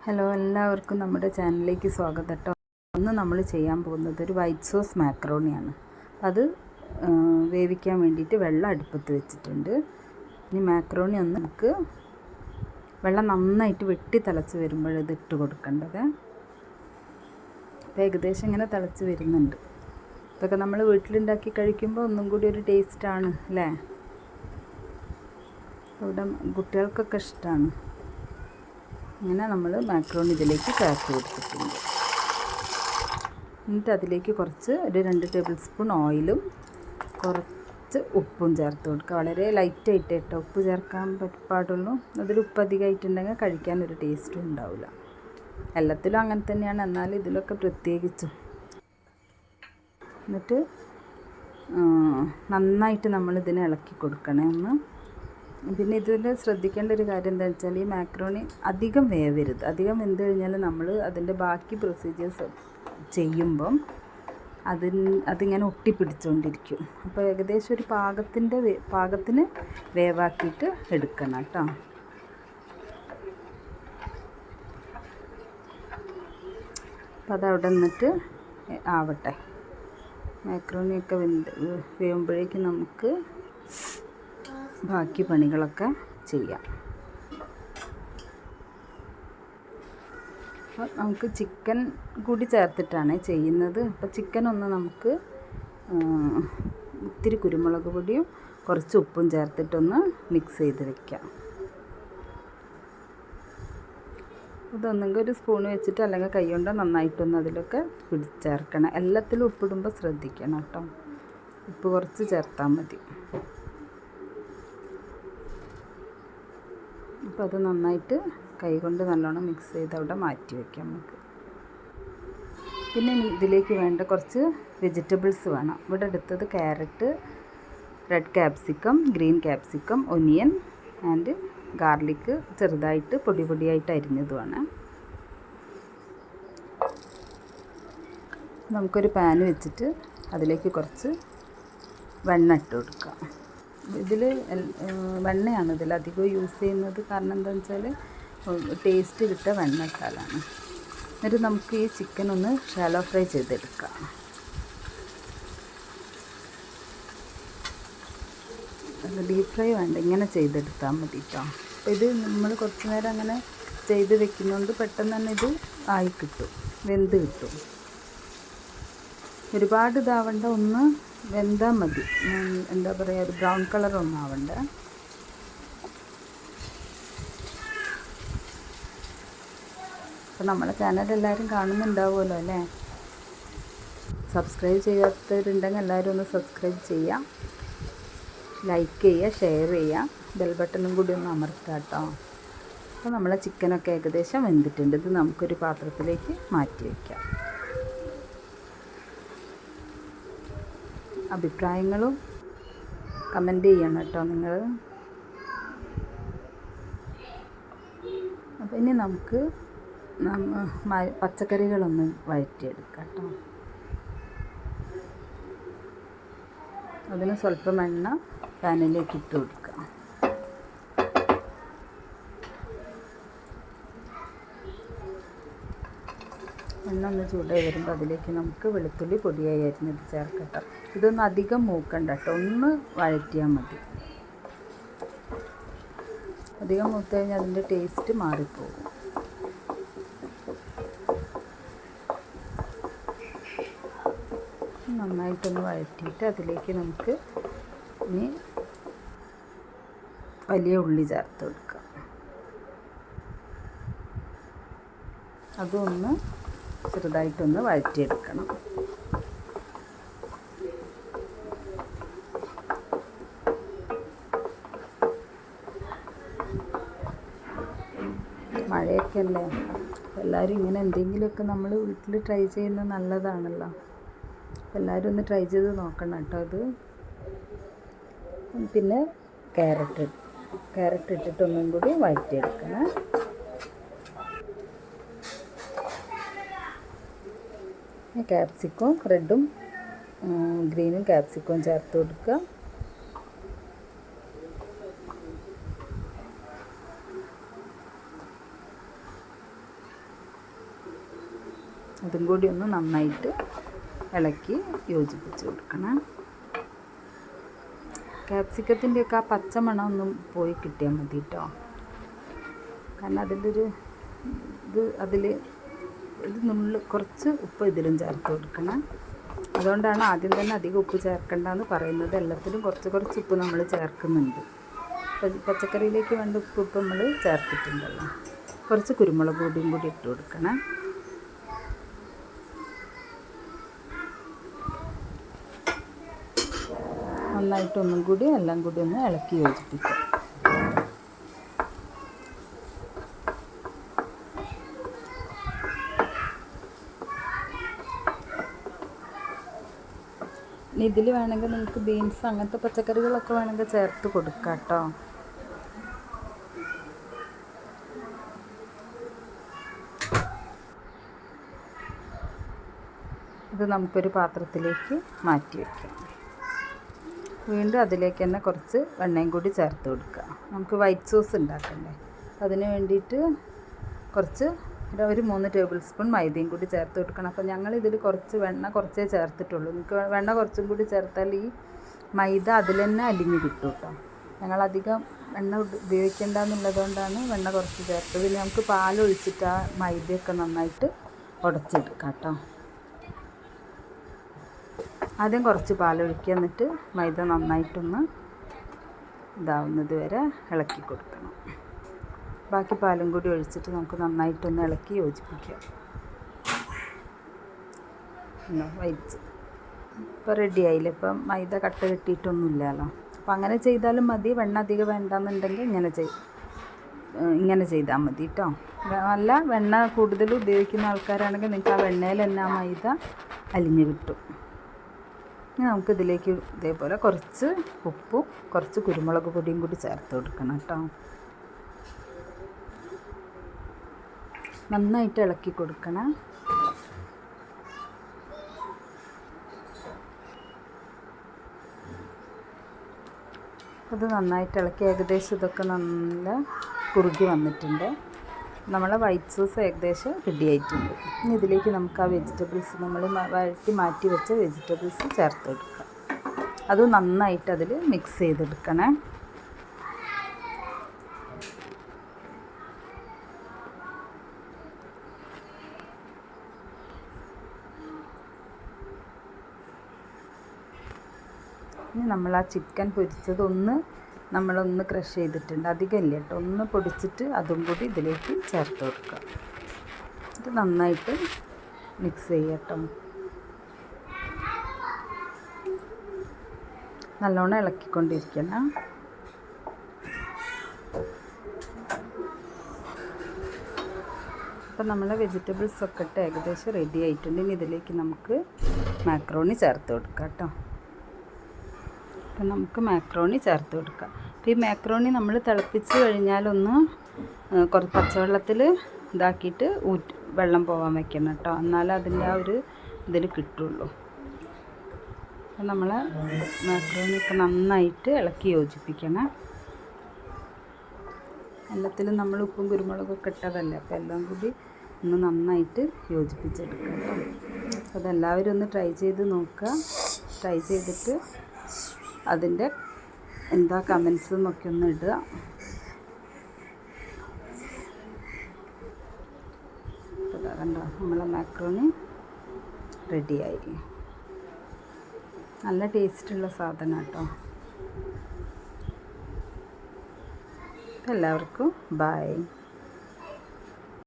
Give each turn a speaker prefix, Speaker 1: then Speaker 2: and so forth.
Speaker 1: Hello, എല്ലാവർക്കും നമ്മുടെ ചാനലിലേക്ക് സ്വാഗതം കേട്ടോ. ഇന്ന് നമ്മൾ ചെയ്യാൻ പോകുന്നത് ഒരു വൈറ്റ് സോസ് മാക്രോണിയാണ്. അത് വേവിക്കാൻ വേണ്ടിയിട്ട് വെള്ളം അടുപ്പത്ത് വെച്ചിട്ടുണ്ട്. ഇനി മാക്രോണി ഒന്ന് നമുക്ക് വെള്ളം നന്നായിട്ട് വെട്ടി തിളച്ച് വരുമ്പോൾ ഇത് ഇട്ട് കൊടുക്കേണ്ടത്. അപ്പോൾ ഏകദേശം ഇങ്ങനെ തിളച്ച് വരുന്നുണ്ട്. ഇതൊക്കെ നമ്മൾ വീട്ടിലുണ്ടാക്കി കഴിക്കുമ്പോൾ ഒന്നും കൂടി ഒരു ടേസ്റ്റാണ് അല്ലേ. ഇവിടെ കുട്ടികൾക്കൊക്കെ ഇഷ്ടമാണ്. ഇങ്ങനെ നമ്മൾ മാക്രോണി ഇതിലേക്ക് ചേർത്ത് കൊടുത്തിട്ടുണ്ട്. എന്നിട്ട് അതിലേക്ക് കുറച്ച് ഒരു 2 ടേബിൾ സ്പൂൺ ഓയിലും കുറച്ച് ഉപ്പും ചേർത്ത് കൊടുക്കുക. വളരെ ലൈറ്റായിട്ട് കേട്ടോ ഉപ്പ് ചേർക്കാൻ പാടുള്ളൂ. അതിൽ ഉപ്പ് അധികമായിട്ടുണ്ടെങ്കിൽ കഴിക്കാനൊരു ടേസ്റ്റും ഉണ്ടാവില്ല. എല്ലാത്തിലും അങ്ങനെ തന്നെയാണ്, എന്നാൽ ഇതിലൊക്കെ പ്രത്യേകിച്ചും. എന്നിട്ട് നന്നായിട്ട് നമ്മളിതിനെ ഇളക്കി കൊടുക്കണേ ഒന്ന്. പിന്നെ ഇതിൽ ശ്രദ്ധിക്കേണ്ട ഒരു കാര്യം എന്താ വെച്ചാൽ ഈ മാക്രോണി അധികം വേവരുത്. അധികം വെന്ത് കഴിഞ്ഞാൽ നമ്മൾ അതിൻ്റെ ബാക്കി പ്രൊസീജിയേഴ്സ് ചെയ്യുമ്പം അതിങ്ങനെ ഒട്ടിപ്പിടിച്ചുകൊണ്ടിരിക്കും. അപ്പോൾ ഏകദേശം ഒരു പാകത്തിന് വേവാക്കിയിട്ട് എടുക്കണം കേട്ടോ. അപ്പോൾ അതവിടെ നിന്നിട്ട് ആവട്ടെ. മാക്രോണിയൊക്കെ വേവുമ്പോഴേക്കും നമുക്ക് ബാക്കി പണികളൊക്കെ ചെയ്യാം. അപ്പോൾ നമുക്ക് ചിക്കൻ കൂടി ചേർത്തിട്ടാണ് ചെയ്യുന്നത്. അപ്പോൾ ചിക്കൻ ഒന്ന് നമുക്ക് ഇത്തിരി കുരുമുളക് പൊടിയും കുറച്ച് ഉപ്പും ചേർത്തിട്ടൊന്ന് മിക്സ് ചെയ്ത് വെക്കാം. ഇതൊന്നെങ്കിൽ ഒരു സ്പൂൺ വെച്ചിട്ട് അല്ലെങ്കിൽ കൈ കൊണ്ട് നന്നായിട്ടൊന്ന് അതിലൊക്കെ ചേർക്കണം. എല്ലാത്തിലും ഉപ്പിടുമ്പോൾ ശ്രദ്ധിക്കണം കേട്ടോ. ഉപ്പ് കുറച്ച് ചേർത്താൽ മതി. അപ്പോൾ അത് നന്നായിട്ട് കൈകൊണ്ട് നല്ലോണം മിക്സ് ചെയ്ത് അവിടെ മാറ്റി വയ്ക്കാം നമുക്ക്. പിന്നെ ഇതിലേക്ക് വേണ്ട കുറച്ച് വെജിറ്റബിൾസ് വേണം. ഇവിടെ എടുത്തത് carrot, red capsicum, green capsicum, onion and garlic ചെറുതായിട്ട് പൊടിയായിട്ട് അരിഞ്ഞതുമാണ്. നമുക്കൊരു പാൻ വെച്ചിട്ട് അതിലേക്ക് കുറച്ച് വെണ്ണ ഇട്ട് കൊടുക്കാം. ഇതിൽ വെണ്ണയാണ് ഇതിലധികം യൂസ് ചെയ്യുന്നത്. കാരണം എന്താണെന്ന് വെച്ചാൽ ടേസ്റ്റ് കിട്ടുക വെണ്ണ ഇട്ടാലാണ്. എന്നിട്ട് നമുക്ക് ഈ ചിക്കൻ ഒന്ന് ഷാലോ ഫ്രൈ ചെയ്തെടുക്കാം. ഡീപ്പ് ഫ്രൈ വേണ്ട, ഇങ്ങനെ ചെയ്തെടുത്താൽ മതി കേട്ടോ. അപ്പോൾ ഇത് നമ്മൾ കുറച്ച് നേരം അങ്ങനെ ചെയ്ത് വെക്കുന്നതുകൊണ്ട് പെട്ടെന്ന് തന്നെ ഇത് ആയി കിട്ടും, വെന്ത് കിട്ടും. ഒരുപാട് ഇതാവണ്ട, ഒന്ന് വെന്താൽ മതി. എന്താ പറയുക, ഒരു ബ്രൗൺ കളറൊന്നും ആവണ്ട. അപ്പോൾ നമ്മളെ ചാനൽ എല്ലാവരും കാണുന്നുണ്ടാവുമല്ലോ അല്ലേ. സബ്സ്ക്രൈബ് ചെയ്യാത്തവരുണ്ടെങ്കിൽ എല്ലാവരും ഒന്ന് സബ്സ്ക്രൈബ് ചെയ്യാം, ലൈക്ക് ചെയ്യുക, ഷെയർ ചെയ്യുക, ബെൽ ബട്ടണും കൂടി ഒന്ന് അമർത്തുക കേട്ടോ. അപ്പോൾ നമ്മളെ ചിക്കനൊക്കെ ഏകദേശം വെന്തിട്ടുണ്ട്. ഇത് നമുക്കൊരു പാത്രത്തിലേക്ക് മാറ്റി വയ്ക്കാം. അഭിപ്രായങ്ങളും കമൻറ്റ് ചെയ്യണം കേട്ടോ നിങ്ങൾ. അപ്പോൾ ഇനി നമുക്ക് പച്ചക്കറികളൊന്ന് വഴറ്റിയെടുക്കാം കേട്ടോ. അതിന് സ്വല്പം എണ്ണ പാനിലേക്ക് ഇട്ട് കൊടുക്കാം. എണ്ണ ഒന്ന് ചൂടായി വരുമ്പോൾ അതിലേക്ക് നമുക്ക് വെളുത്തുള്ളി പൊടിയായി അരിഞ്ഞത് ചേർക്കട്ടോ. ഇതൊന്നും അധികം മൂക്കണ്ട കേട്ടോ, ഒന്ന് വഴറ്റിയാൽ മതി. അധികം മൂത്ത് കഴിഞ്ഞാൽ അതിൻ്റെ ടേസ്റ്റ് മാറിപ്പോകും. നന്നായിട്ടൊന്ന് വഴറ്റിയിട്ട് അതിലേക്ക് നമുക്ക് ഇനി വലിയ ഉള്ളി ചേർത്ത് കൊടുക്കാം. അതൊന്ന് ചെറുതായിട്ടൊന്ന് വഴറ്റിയെടുക്കണം. മഴയൊക്കെ അല്ലേ, എല്ലാവരും ഇങ്ങനെ എന്തെങ്കിലുമൊക്കെ നമ്മൾ വീട്ടിൽ ട്രൈ ചെയ്യുന്നത് നല്ലതാണല്ലോ. എല്ലാവരും ഒന്ന് ട്രൈ ചെയ്ത് നോക്കണം കേട്ടോ അത്. പിന്നെ ക്യാരറ്റ് ഇട്ടിട്ടൊന്നും കൂടി വഴറ്റിയെടുക്കണം. ക്യാപ്സിക്കവും റെഡും ഗ്രീനും ക്യാപ്സിക്കവും ചേർത്ത് കൊടുക്കുക. അതും കൂടി ഒന്ന് നന്നായിട്ട് ഇളക്കി യോജിപ്പിച്ച് കൊടുക്കണം. ക്യാപ്സിക്കത്തിൻ്റെയൊക്കെ ആ പച്ചമണം ഒന്നും പോയി കിട്ടിയാൽ മതി കേട്ടോ. കാരണം അതിൻ്റെ ഒരു അതിൽ ഒരു കുറച്ച് ഉപ്പ് ഇതിലും ചേർത്ത് കൊടുക്കണം. അതുകൊണ്ടാണ് ആദ്യം തന്നെ അധികം ഉപ്പ് ചേർക്കണ്ടെന്ന് പറയുന്നത്. എല്ലാത്തിലും കുറച്ച് ഉപ്പ് നമ്മൾ ചേർക്കുന്നുണ്ട്. പച്ചക്കറിയിലേക്ക് വേണ്ട ഉപ്പ് നമ്മൾ ചേർത്തിട്ടുണ്ടല്ലോ. കുറച്ച് കുരുമുളക് പൊടിയും കൂടി ഇട്ട് കൊടുക്കണം. നന്നായിട്ടൊന്നും കൂടി എല്ലാം കൂടി ഒന്ന് ഇളക്കി യോജിപ്പിക്കുക. ഇനി ഇതിൽ വേണമെങ്കിൽ നിങ്ങൾക്ക് ബീൻസ് അങ്ങനത്തെ പച്ചക്കറികളൊക്കെ വേണമെങ്കിൽ ചേർത്ത് കൊടുക്കാം കേട്ടോ. ഇത് നമുക്കൊരു പാത്രത്തിലേക്ക് മാറ്റി വയ്ക്കാം. വീണ്ടും അതിലേക്ക് തന്നെ കുറച്ച് വെണ്ണയും കൂടി ചേർത്ത് കൊടുക്കുക. നമുക്ക് വൈറ്റ് സോസ് ഉണ്ടാക്കണ്ടേ. അതിന് വേണ്ടിയിട്ട് ഒരു 3 ടേബിൾ സ്പൂൺ മൈദയും കൂടി ചേർത്ത് കൊടുക്കണം. അപ്പോൾ ഞങ്ങളിതിൽ കുറച്ച് വെണ്ണ കുറച്ചേ ചേർത്തിട്ടുള്ളൂ. നിങ്ങൾക്ക് വെണ്ണ കുറച്ചും കൂടി ചേർത്താൽ ഈ മൈദ അതിൽ തന്നെ അലിഞ്ഞ് കിട്ടും കേട്ടോ. ഞങ്ങളധികം വെണ്ണ ഉപയോഗിക്കേണ്ടെന്നുള്ളതുകൊണ്ടാണ് വെണ്ണ കുറച്ച് ചേർത്തത്. ഇനി നമുക്ക് പാലൊഴിച്ചിട്ട് ആ മൈദയൊക്കെ നന്നായിട്ട് ഉടച്ചെടുക്കാം കേട്ടോ. ആദ്യം കുറച്ച് പാലൊഴിക്കുക, എന്നിട്ട് മൈദ നന്നായിട്ടൊന്ന് ഇതാവുന്നത് വരെ ഇളക്കി കൊടുക്കണം. ബാക്കി പാലും കൂടി ഒഴിച്ചിട്ട് നമുക്ക് നന്നായിട്ടൊന്ന് ഇളക്കി യോജിപ്പിക്കാം. വൈറ്റ് ഇപ്പോൾ റെഡി ആയില്ല. ഇപ്പം മൈദ കട്ട കെട്ടിയിട്ടൊന്നുമില്ലല്ലോ. അപ്പോൾ അങ്ങനെ ചെയ്താലും മതി. വെണ്ണ അധികം വേണ്ടെന്നുണ്ടെങ്കിൽ ഇങ്ങനെ ചെയ്താൽ മതി കേട്ടോ. നല്ല വെണ്ണ കൂടുതൽ ഉപയോഗിക്കുന്ന ആൾക്കാരാണെങ്കിൽ നിങ്ങൾക്ക് ആ വെണ്ണയിൽ തന്നെ ആ മൈദ അലിഞ്ഞ് കിട്ടും. ഇനി നമുക്കിതിലേക്ക് ഇതേപോലെ കുറച്ച് ഉപ്പും കുറച്ച് കുരുമുളക് പൊടിയും കൂടി ചേർത്ത് കൊടുക്കണം കേട്ടോ. നന്നായിട്ട് ഇളക്കി കൊടുക്കണം. അത് നന്നായിട്ട് ഇളക്കി ഏകദേശം ഇതൊക്കെ നല്ല കുറുകി വന്നിട്ടുണ്ട്. നമ്മളെ വൈറ്റ് സോസ് ഏകദേശം റെഡി ആയിട്ടുണ്ട്. ഇനി ഇതിലേക്ക് നമുക്ക് ആ വെജിറ്റബിൾസ് നമ്മൾ വഴറ്റി മാറ്റി വെച്ച വെജിറ്റബിൾസ് ചേർത്ത് കൊടുക്കാം. അത് നന്നായിട്ട് അതിൽ മിക്സ് ചെയ്തെടുക്കണേ. ഇനി നമ്മൾ ആ ചിക്കൻ പൊരിച്ചത് നമ്മളൊന്ന് ക്രഷ് ചെയ്തിട്ടുണ്ട്. അധികം ഇല്ല കേട്ടോ. ഒന്ന് പൊടിച്ചിട്ട് അതും കൂടി ഇതിലേക്ക് ചേർത്ത് കൊടുക്കുക. ഇത് നന്നായിട്ട് മിക്സ് ചെയ്യട്ടോ. നല്ലോണം ഇളക്കിക്കൊണ്ടിരിക്കണം. അപ്പോൾ നമ്മളെ വെജിറ്റബിൾസൊക്കെ ഇട്ട് ഏകദേശം റെഡി ആയിട്ടുണ്ട്. ഇനി ഇതിലേക്ക് നമുക്ക് മാക്രോണി ചേർത്ത് കൊടുക്കാം കേട്ടോ. അപ്പം നമുക്ക് മാക്രോണി ചേർത്ത് കൊടുക്കാം. അപ്പോൾ ഈ മാക്രോണി നമ്മൾ തിളപ്പിച്ച് കഴിഞ്ഞാലൊന്ന് കുറച്ച് പച്ചവെള്ളത്തിൽ ഇതാക്കിയിട്ട് വെള്ളം പോകാൻ വെക്കണം കേട്ടോ. എന്നാലേ അതിൻ്റെ ആ ഒരു ഇതിൽ കിട്ടുള്ളൂ. അപ്പം നമ്മൾ മാക്രോണിയൊക്കെ നന്നായിട്ട് ഇളക്കി യോജിപ്പിക്കണം. എല്ലാത്തിലും നമ്മൾ ഉപ്പും കുരുമുളകൊക്കെ ഇട്ടതല്ലേ. അപ്പോൾ എല്ലാം കൂടി ഒന്ന് നന്നായിട്ട് യോജിപ്പിച്ചെടുക്കാം കേട്ടോ. അപ്പോൾ അതെല്ലാവരും ഒന്ന് ട്രൈ ചെയ്ത് നോക്കുക. ട്രൈ ചെയ്തിട്ട് അതിൻ്റെ എന്താ കമൻസ് എന്നൊക്കെ ഒന്ന് ഇടുക. കണ്ടോ, നമ്മളെ മാക്രോണി റെഡിയായി. നല്ല ടേസ്റ്റുള്ള സാധനം കേട്ടോ. എല്ലാവർക്കും ബൈ.